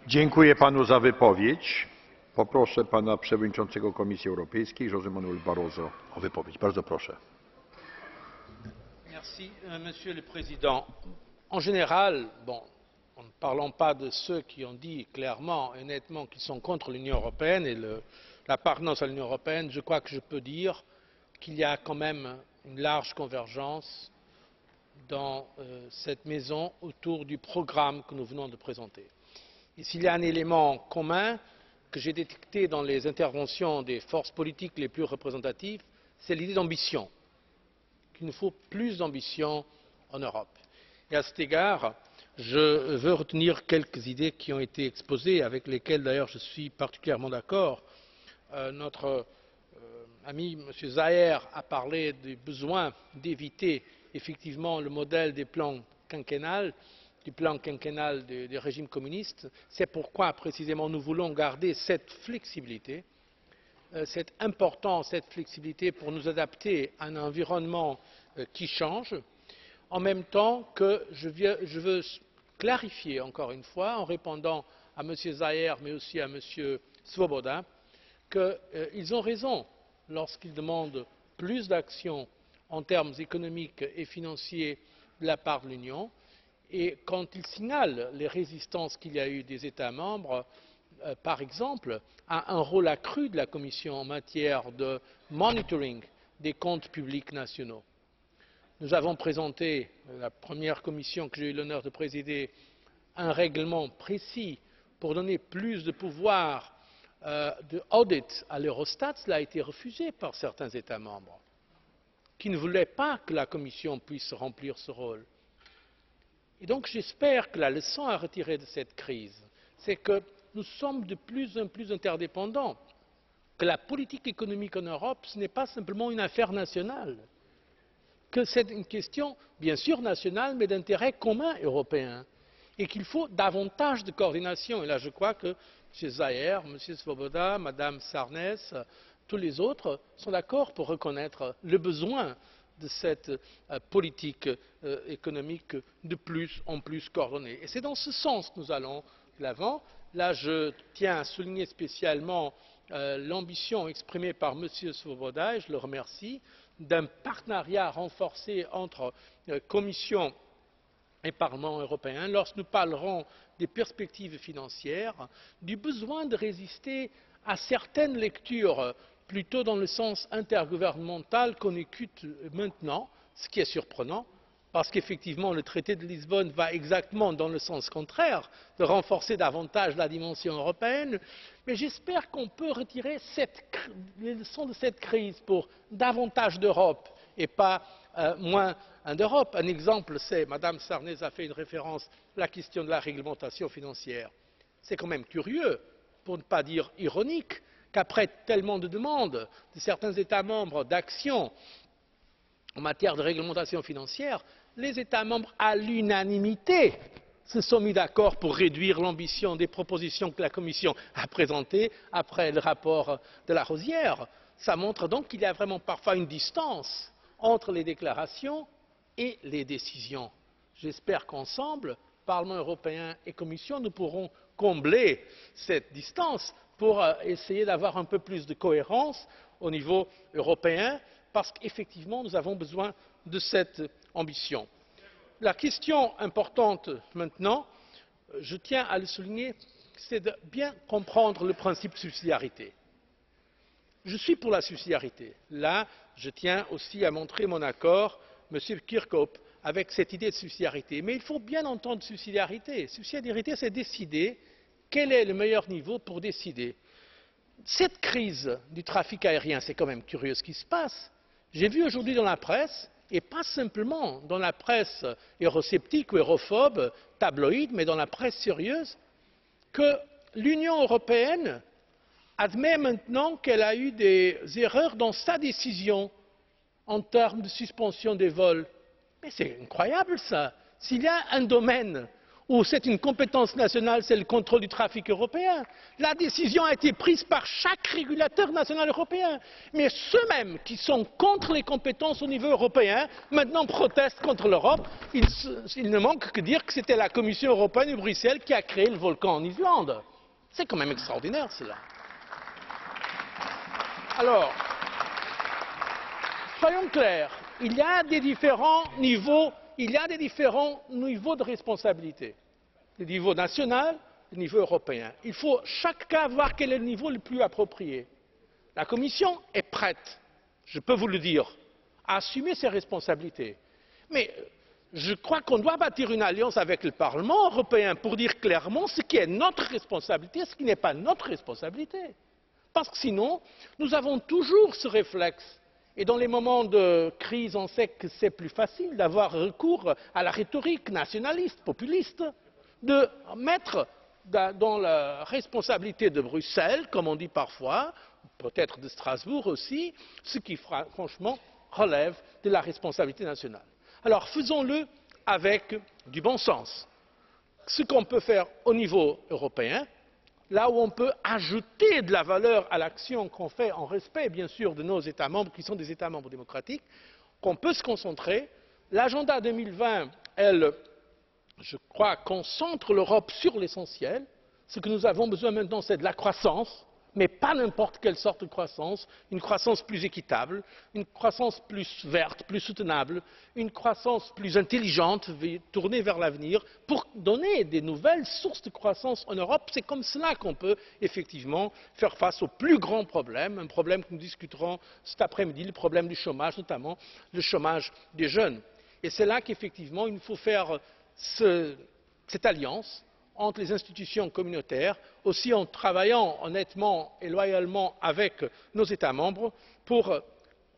Dziękuję panu za wypowiedź. Poproszę pana przewodniczącego Komisji Europejskiej, José Manuel Barroso, o wypowiedź. Bardzo proszę. Merci, Monsieur le Président. En général, en ne parlant pas de ceux qui ont dit clairement et nettement qu'ils sont contre l'Union européenne et l'appartenance à l'Union européenne, je crois que je peux dire qu'il y a quand même une large convergence dans cette maison autour du programme que nous venons de présenter. Et s'il y a un élément commun que j'ai détecté dans les interventions des forces politiques les plus représentatives, c'est l'idée d'ambition, qu'il nous faut plus d'ambition en Europe. Et à cet égard, je veux retenir quelques idées qui ont été exposées, avec lesquelles d'ailleurs je suis particulièrement d'accord. Notre ami M. Zahler a parlé du besoin d'éviter effectivement le modèle des plans quinquennal, du plan quinquennal du régime communiste. C'est pourquoi précisément nous voulons garder cette flexibilité. C'est important, cette flexibilité, pour nous adapter à un environnement qui change. En même temps que je veux clarifier encore une fois, en répondant à M. Zahler mais aussi à M. Swoboda, qu'ils ont raison lorsqu'ils demandent plus d'action en termes économiques et financiers de la part de l'Union et quand ils signalent les résistances qu'il y a eu des États membres, par exemple, à un rôle accru de la Commission en matière de monitoring des comptes publics nationaux. Nous avons présenté, la première commission que j'ai eu l'honneur de présider, un règlement précis pour donner plus de pouvoir d'audit à l'Eurostat. Cela a été refusé par certains États membres qui ne voulaient pas que la Commission puisse remplir ce rôle. Et donc j'espère que la leçon à retirer de cette crise, c'est que nous sommes de plus en plus interdépendants, que la politique économique en Europe, ce n'est pas simplement une affaire nationale, que c'est une question bien sûr nationale, mais d'intérêt commun européen, et qu'il faut davantage de coordination. Et là, je crois que M. Zahler, M. Swoboda, Mme Sarnez, tous les autres sont d'accord pour reconnaître le besoin de cette politique économique de plus en plus coordonnée. Et c'est dans ce sens que nous allons de l'avant. Là, je tiens à souligner spécialement l'ambition exprimée par M. Swoboda, et je le remercie, d'un partenariat renforcé entre Commission et Parlement européen lorsque nous parlerons des perspectives financières, du besoin de résister à certaines lectures plutôt dans le sens intergouvernemental qu'on écoute maintenant, ce qui est surprenant, parce qu'effectivement le traité de Lisbonne va exactement dans le sens contraire, de renforcer davantage la dimension européenne. Mais j'espère qu'on peut retirer les leçons de cette crise pour davantage d'Europe et pas moins d'Europe. Un exemple, c'est, Mme Sarnez a fait une référence à la question de la réglementation financière. C'est quand même curieux, pour ne pas dire ironique, qu'après tellement de demandes de certains États membres d'action en matière de réglementation financière, les États membres, à l'unanimité, se sont mis d'accord pour réduire l'ambition des propositions que la Commission a présentées après le rapport de Larosière. Ça montre donc qu'il y a vraiment parfois une distance entre les déclarations et les décisions. J'espère qu'ensemble, Parlement européen et Commission, nous pourrons combler cette distance pour essayer d'avoir un peu plus de cohérence au niveau européen, parce qu'effectivement, nous avons besoin de cette ambition. La question importante maintenant, je tiens à le souligner, c'est de bien comprendre le principe de subsidiarité. Je suis pour la subsidiarité. Là, je tiens aussi à montrer mon accord, M. Kirkhope, avec cette idée de subsidiarité. Mais il faut bien entendre subsidiarité. Subsidiarité, c'est décider quel est le meilleur niveau pour décider. Cette crise du trafic aérien, c'est quand même curieux ce qui se passe. J'ai vu aujourd'hui dans la presse, et pas simplement dans la presse eurosceptique ou europhobe, tabloïde, mais dans la presse sérieuse, que l'Union européenne admet maintenant qu'elle a eu des erreurs dans sa décision en termes de suspension des vols. Mais c'est incroyable ça. S'il y a un domaine où c'est une compétence nationale, c'est le contrôle du trafic européen. La décision a été prise par chaque régulateur national européen. Mais ceux-mêmes qui sont contre les compétences au niveau européen, maintenant protestent contre l'Europe. Il ne manque que dire que c'était la Commission européenne de Bruxelles qui a créé le volcan en Islande. C'est quand même extraordinaire, cela. Alors, soyons clairs, il y a des différents niveaux de responsabilité. Le niveau national, le niveau européen. Il faut chaque cas voir quel est le niveau le plus approprié. La Commission est prête, je peux vous le dire, à assumer ses responsabilités. Mais je crois qu'on doit bâtir une alliance avec le Parlement européen pour dire clairement ce qui est notre responsabilité et ce qui n'est pas notre responsabilité. Parce que sinon, nous avons toujours ce réflexe. Et dans les moments de crise, on sait que c'est plus facile d'avoir recours à la rhétorique nationaliste, populiste, de mettre dans la responsabilité de Bruxelles, comme on dit parfois, peut-être de Strasbourg aussi, ce qui franchement relève de la responsabilité nationale. Alors faisons-le avec du bon sens. Ce qu'on peut faire au niveau européen, là où on peut ajouter de la valeur à l'action qu'on fait en respect, bien sûr, de nos États membres, qui sont des États membres démocratiques, qu'on peut se concentrer. L'agenda 2020, je crois, concentre l'Europe sur l'essentiel. Ce que nous avons besoin maintenant, c'est de la croissance, mais pas n'importe quelle sorte de croissance, une croissance plus équitable, une croissance plus verte, plus soutenable, une croissance plus intelligente, tournée vers l'avenir, pour donner des nouvelles sources de croissance en Europe. C'est comme cela qu'on peut effectivement faire face au plus grand problème, un problème que nous discuterons cet après-midi, le problème du chômage, notamment le chômage des jeunes. Et c'est là qu'effectivement il nous faut faire cette alliance entre les institutions communautaires, aussi en travaillant honnêtement et loyalement avec nos États membres pour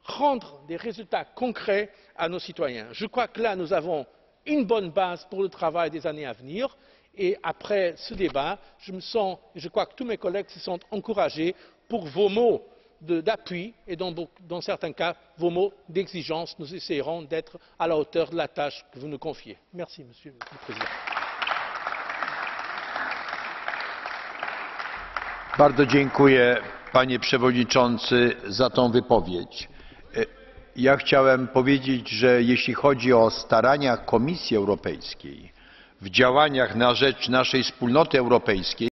rendre des résultats concrets à nos citoyens. Je crois que là, nous avons une bonne base pour le travail des années à venir et après ce débat, je me sens, et je crois que tous mes collègues se sentent encouragés pour vos mots d'appui et dans certains cas, vos mots d'exigence. Nous essayerons d'être à la hauteur de la tâche que vous nous confiez. Merci, Monsieur le Président. Bardzo dziękuję, panie przewodniczący, za tą wypowiedź. Ja chciałem powiedzieć, że jeśli chodzi o starania Komisji Europejskiej w działaniach na rzecz naszej wspólnoty europejskiej,